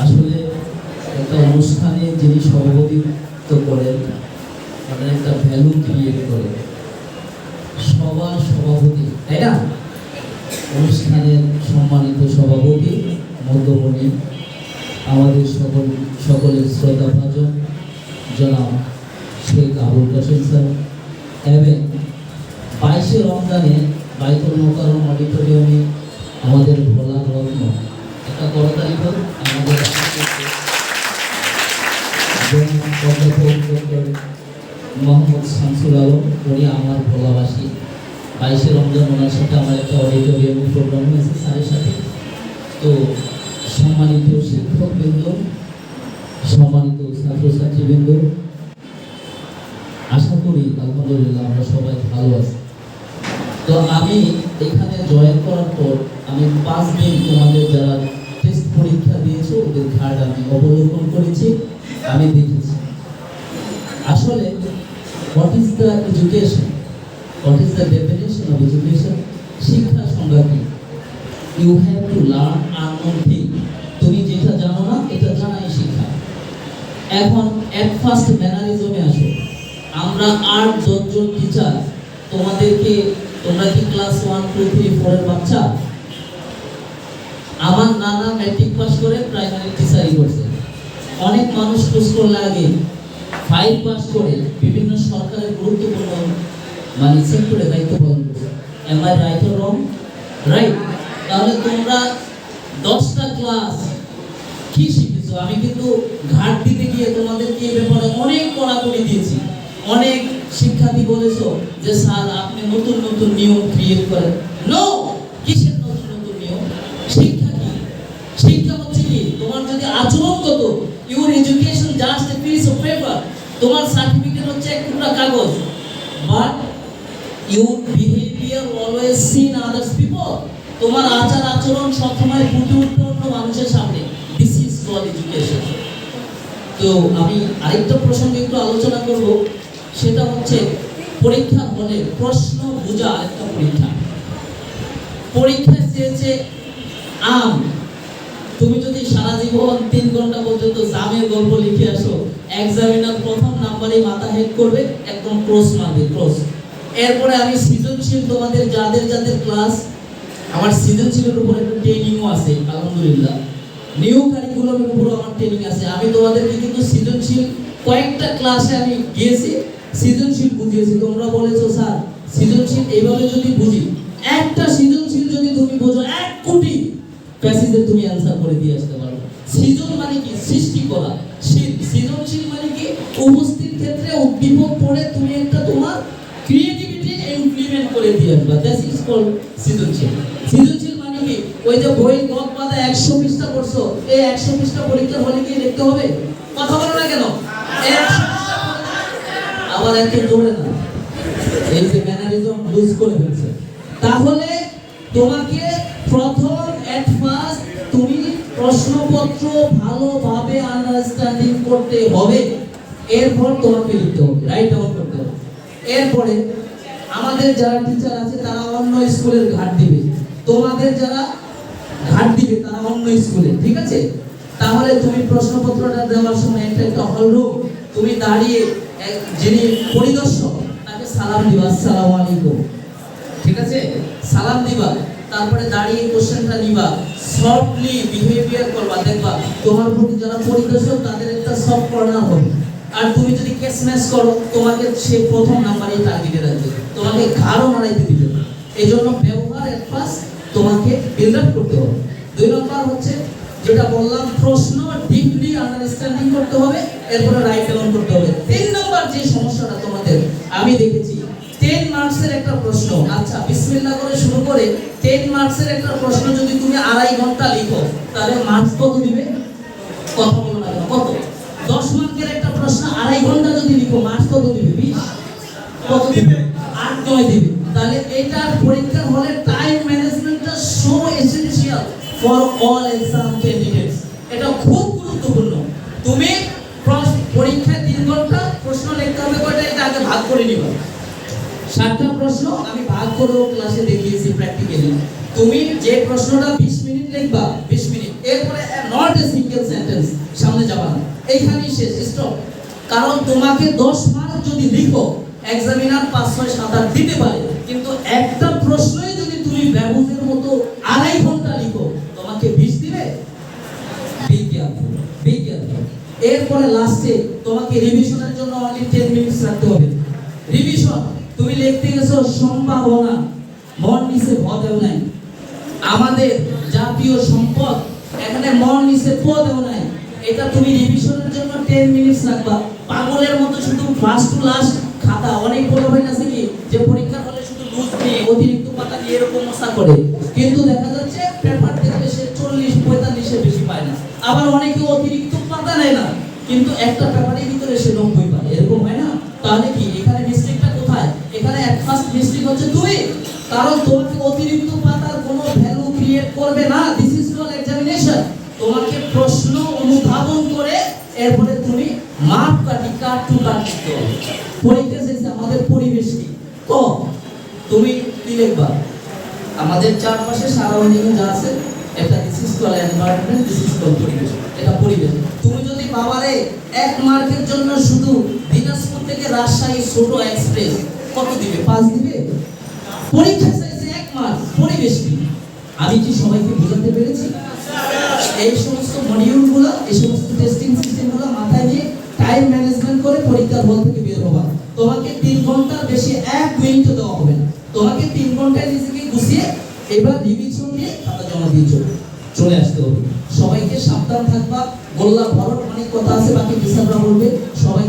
আসলে একটা অনুষ্ঠানে যিনি সভাপতিত্ব করেন তাদের একটা ভ্যালু ক্রিয়েট করে সবার সভাপতি, তাই না? অনুষ্ঠানের সম্মানিত সভাপতি মধ্যমণি আমাদের সকলের শ্রদ্ধাভাজন জনাব শেখ আবুল কাশেম স্যার এবং 22শে রমজানে বাইতুল মোকাররম অডিটোরিয়ামে আমাদের ভোলা রত্ন একটা করতালি হোক আমাদের মোহাম্মদ শামসুল আলম, উনি আমার ভোলাবাসী। 22শে রমজান ওনার সাথে আমার একটা অডিটোরিয়ামে প্রোগ্রাম হয়েছে স্যারের সাথে। তো সম্মানিত শিক্ষকবৃন্দ, সম্মানিত ছাত্রছাত্রীবৃন্দ, আশা করি আলহামদুলিল্লাহ আমরা সবাই ভালো আছি। তো আমি এখানে জয়েন করার পর আমি 5 দিন তোমাদের যারা টেস্ট পরীক্ষা দিয়েছো ওদের কার্ড আমি অবলোকন করেছি, আমি দেখেছি। আসলে what is the education, what is the definition of education? শিক্ষা সংজ্ঞা কি? You have to learn unknown thing. তুমি যেটা জানো না এটা জানাই শিক্ষা। এখন এট ফার্স্ট ম্যানারিজমে আসো। আমরা 8 জন টিচার তোমাদেরকে, তোমরা কি ক্লাস 1, 2, 3, 4 এর বাচ্চা? আমার নানা ম্যাট্রিক পাস করে প্রাইমারি টিচারই করছে। অনেক মানুষ কোর্স করলে আগে 5 পাস করে বিভিন্ন সরকারের গুরুত্বপূর্ণ সেক্টরে দায়িত্ব পালন করছে। Am I right or wrong? Right. তাহলে তোমরা 10টা ক্লাস কি শিখেছো? আমি কিন্তু ঘাট দিতে গিয়ে তোমাদেরকে এই ব্যাপারে অনেক কড়াকড়ি দিয়েছি। অনেক শিক্ষার্থী বলেছো যে স্যার আপনি নতুন নতুন নিয়ম ক্রিয়েট করেন। নো, কিসের নতুন নতুন নিয়ম? শিক্ষা কি? শিক্ষা হচ্ছে কি তোমার যদি আচরণগত, your education just a piece of paper, তোমার সার্টিফিকেট হচ্ছে এক টুকরা কাগজ, but your behaviour always seen others people. তোমার আচার আচরণ সবসময় ফুটে উঠবে অন্য মানুষের সামনে। This is called education. তো আমি আরেকটা প্রসঙ্গে একটু আলোচনা করব, সেটা হচ্ছে পরীক্ষা হলে প্রশ্ন বোঝা একটা পরীক্ষা। পরীক্ষায় চেয়েছে আম, তুমি যদি সারা জীবন 3 ঘন্টা পর্যন্ত জামের গল্প লিখে আসো, এক্সামিনার প্রথম নাম্বারে মাথা হেড করবে, একদম ক্রস মারবে, ক্রস। এরপরে আমি সৃজনশীল, তোমাদের যাদের যাদের ক্লাস, আমার সৃজনশীলের উপর একটা ট্রেনিংও আছে আলহামদুলিল্লাহ, নিউ কারিকুলামের উপর আমার ট্রেনিং আছে। আমি তোমাদেরকে কিন্তু সৃজনশীল কয়েকটা ক্লাসে আমি গিয়েছি, সৃজনশীল বুঝিয়েছি। তোমরা বলেছো স্যার সৃজনশীল এইভাবে যদি বুঝি, একটা সৃজনশীল যদি তুমি বোঝো 1 কোটি প্যাসেজে তুমি অ্যানসার করে দিয়ে আসতে পারো। সৃজন মানে কি? সৃষ্টি করা। সৃজনশীল মানে কি? উপস্থিত ক্ষেত্রে উদ্দীপক পড়ে তুমি একটা তোমার ক্রিয়েটিভিটি ইমপ্লিমেন্ট করে দিয়ে আসবা। দ্যাট ইজ কল্ড সৃজনশীল। সৃজনশীল মানে কি? ওই যে বই গদ বাঁধা 100 পৃষ্ঠা পড়ছো, এই 100 পৃষ্ঠা পরীক্ষার হলে কি লিখতে হবে? কথা বলো না কেন? আবার একটু জোরে না, এই যে ম্যানারিজম লুজ করে ফেলছে। তাহলে তোমাকে প্রথম এট ফার্স্ট তুমি প্রশ্নপত্র ভালোভাবে আন্ডারস্ট্যান্ডিং করতে হবে, এরপর তোমাকে লিখতে হবে, রাইট ডাউন করতে হবে। এরপরে আমাদের যারা টিচার আছে তারা অন্য স্কুলের ঘাট দিবে, তোমাদের যারা ঘাট দিবে তারা অন্য স্কুলে, ঠিক আছে? তাহলে তুমি প্রশ্নপত্রটা দেওয়ার সময় একটা হল রুম, তুমি দাঁড়িয়ে যিনি পরিদর্শক তাকে সালাম দিবা, আসসালামু আলাইকুম, ঠিক আছে? সালাম দিবা, তারপরে দাঁড়িয়ে কোশ্চেনটা নিবা, সফটলি বিহেভিয়ার করবা, দেখবা তোমার প্রতি যারা পরিদর্শক তাদের একটা সফট কর্নার হবে। আর তুমি যদি কেস ম্যাচ করো, তোমাকে সে প্রথম নাম্বারে টার্গেটে রাখবে, তোমাকে ঘাড়ও মারাইতে দিবে না। এই জন্য ব্যবহার এট ফার্স্ট তোমাকে বিল্ড আপ করতে হবে। 2 নম্বর হচ্ছে যেটা বললাম, প্রশ্ন ডিপলি আন্ডারস্ট্যান্ডিং করতে হবে, এরপরে রাইট ডাউন করতে হবে। 3 নম্বর যে সমস্যাটা তোমাদের আমি দেখেছি, 10 মার্কসের একটা প্রশ্ন, আচ্ছা বিসমিল্লাহ করে শুরু করে 10 মার্কসের একটা প্রশ্ন যদি তুমি 2.5 ঘন্টা লিখো, তাহলে মার্কস কত দিবে? কথা বলো না কেন? কত? 10 মার্কের একটা প্রশ্ন 2.5 ঘন্টা যদি লিখো, মার্কস কত দিবে? 20। কত দিবে? 8-9 দিবে। তাহলে এটা পরীক্ষার হলে টাইম ম্যানেজমেন্টটা so essential for all exam candidates. এটা খুব গুরুত্বপূর্ণ। তুমি পরীক্ষায় 3 ঘন্টা প্রশ্ন লিখতে হবে, কয়টা এটা আগে ভাগ করে নিবা। 7টা প্রশ্ন আমি ভাগ করেও ক্লাসে দেখিয়েছি প্র্যাকটিক্যালি। তুমি যে প্রশ্নটা 20 মিনিট লিখবা, 20 মিনিট শেষ, স্টপ। কারণ তোমাকে 10 মার্ক যদি লিখো, এক্সামিনার 5, 6, 7, 8 দিতে পারে, কিন্তু একটা প্রশ্নই যদি তুমি ব্যবহারের মতো 2.5 ঘন্টা লিখো, তোমাকে 20 দিবে? বিজ্ঞান। এরপরে লাস্টে তোমাকে রিভিশনের জন্য অনলি 10 মিনিটস রাখতে হবে। রিভিশন তুমি লিখতে গেছো সম্ভাবনা, মন নিচে ভ দেও নাই। আমাদের জাতীয় সম্পদ, এখানে মন নিচে প দেও নাই। এটা তুমি রিভিশনের জন্য 10 মিনিটস রাখবা। পাগলের মতো শুধু ফার্স্ট টু লাস্ট খাতা, অনেক বড় হয় না কি যে পরীক্ষার হলে শুধু লুজ নিয়ে অতিরিক্ত পাতা নিয়ে এরকম মশা করে, কিন্তু দেখা যাচ্ছে পেপার দেখলে সে 40-45 এর বেশি পায় না। আবার অনেকে অতিরিক্ত পাতা নেয় না, কিন্তু একটা পেপারের ভিতরে সে 90 পায়, এরকম হয় না? তাহলে কি এখানে মিস্টেকটা কোথায়? এখানে এক ফার্স্ট মিস্টেক হচ্ছে তুমি, কারণ তোমাকে অতিরিক্ত পাতার কোনো ভ্যালু ক্রিয়েট করবে না। This is not examination. তোমাকে প্রশ্ন অনুধাবন করে এরপরে তুমি মাপ কাটি দিতে হবে। পরীক্ষা শেষে আমাদের পরিবেশ কি? তুমি কি লিখবা? আমাদের চারপাশে সারাউন্ডিং যা আছে, এটা this is call environment, this is call পরিবেশ, এটা পরিবেশ। তুমি যদি বাবারে 1 মার্কের জন্য শুধু দিনাজপুর থেকে রাজশাহী ছোট এক্সপ্রেস কত দিবে? 5 দিবে? পরীক্ষা চাইছে 1 মার্ক, পরিবেশ কি? আমি কি সবাইকে বোঝাতে পেরেছি? এই সমস্ত মডিউলগুলো, এই সমস্ত টেস্টিং সিস্টেমগুলো মাথায় নিয়ে টাইম ম্যানেজমেন্ট করে পরীক্ষার হল থেকে বের হবা। তোমাকে 3 ঘন্টার বেশি 1 মিনিটও দেওয়া হবে না। তোমাকে 3 ঘন্টায় নিজেকে গুছিয়ে এবার রিভিশন দিয়ে খাতা জমা দিয়ে চলে আসতে হবে। সবাইকে সাবধান থাকবা। গোল্লা ভরট অনেক কথা আছে, বাকি বিশালরা বলবে। সবাই